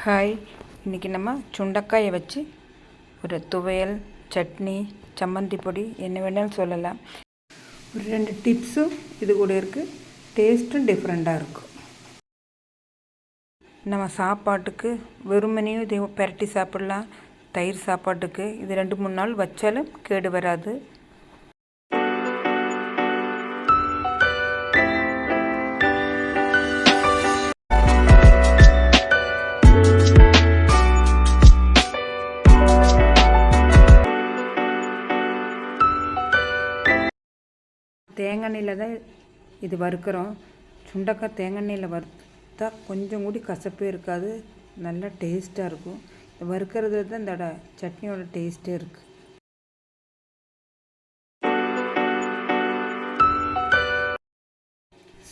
Hi, இன்றைக்கி நம்ம சுண்டைக்காயை வச்சு ஒரு துவையல், சட்னி, சம்மந்தி பொடி என்ன வேணாலும் சொல்லலாம். ஒரு 2 டிப்ஸும் இது கூட இருக்குது. டேஸ்ட்டும் டிஃப்ரெண்ட்டாக இருக்கும். நம்ம சாப்பாட்டுக்கு வெறுமனையும் இது பெரட்டி சாப்பிட்லாம். தயிர் சாப்பாட்டுக்கு இது 2-3 நாள் வச்சாலும் கேடு வராது. தேங்காய் எண்ணெயில் தான் இது வறுக்கிறோம். சுண்டைக்காய் தேங்காய் எண்ணெயில் வறுத்தா கொஞ்சம் கூடி கசப்பே இருக்காது, நல்லா டேஸ்ட்டாக இருக்கும். வறுக்கிறது தான் இந்த சட்னியோட டேஸ்ட்டே இருக்குது.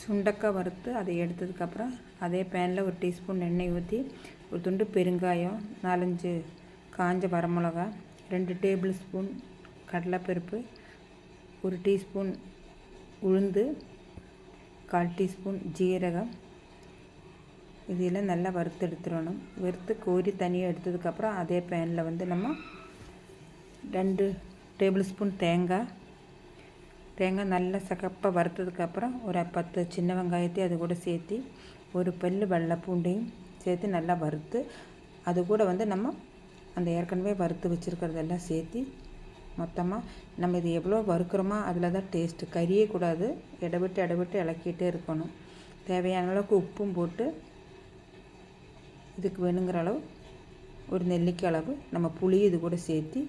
சுண்டைக்காய் வறுத்து அதை எடுத்ததுக்கப்புறம் அதே பேனில் ஒரு டீஸ்பூன் எண்ணெய் ஊற்றி ஒரு துண்டு பெருங்காயம், 4-5 காஞ்ச வரமிளகா, 2 டேபிள் ஸ்பூன் கடலைப்பருப்பு, 1 டீஸ்பூன் உளுந்து, 1/4 டீஸ்பூன் ஜீரகம், இதெல்லாம் நல்லா வறுத்து எடுத்துடணும். வறுத்து கோரி தனியாக எடுத்ததுக்கப்புறம் அதே பேனில் நம்ம 2 டேபிள் ஸ்பூன் தேங்காய் நல்லா சகப்பாக வறுத்ததுக்கப்புறம் ஒரு 10 சின்ன வெங்காயத்தையும் அது கூட சேர்த்து, ஒரு பல் வெள்ளை பூண்டையும் சேர்த்து நல்லா வறுத்து, அது கூட நம்ம அந்த ஏற்கனவே வறுத்து வச்சுருக்கிறதெல்லாம் சேர்த்து மொத்தமாக நம்ம இது எவ்வளோ வறுக்கிறோமோ அதில் தான் டேஸ்ட்டு. கறியே கூடாது, இடவிட்டு இளக்கிட்டே இருக்கணும். தேவையான அளவுக்கு உப்பும் போட்டு, இதுக்கு வேணுங்கிற அளவு ஒரு நெல்லிக்காய் அளவு நம்ம புளி இது கூட சேர்த்து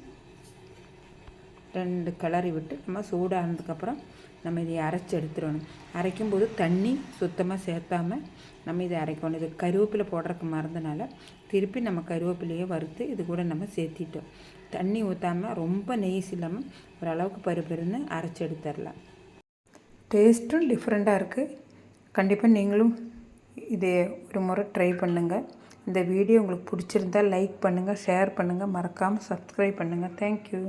2 கிளறி விட்டு நம்ம சூடானதுக்கப்புறம் நம்ம இதை அரைச்சி எடுத்துடணும். அரைக்கும்போது தண்ணி சுத்தமாக சேர்த்தாமல் நம்ம இதை அரைக்கணும். இது கருவேப்பிலை போடுறதுக்கு மறந்தனால திருப்பி நம்ம கருவேப்பிலையே வறுத்து இது கூட நம்ம சேர்த்திட்டோம். தண்ணி ஊற்றாமல் ரொம்ப நெய்ஸ் இல்லாமல் ஓரளவுக்கு பருப்பருன்னு அரைச்சி எடுத்துடலாம். டேஸ்ட்டும் டிஃப்ரெண்ட்டாக இருக்குது. கண்டிப்பாக நீங்களும் இதை ஒரு முறை ட்ரை பண்ணுங்கள். இந்த வீடியோ உங்களுக்கு பிடிச்சிருந்தால் லைக் பண்ணுங்கள், ஷேர் பண்ணுங்கள், மறக்காமல் சப்ஸ்கிரைப் பண்ணுங்கள். தேங்க்யூ.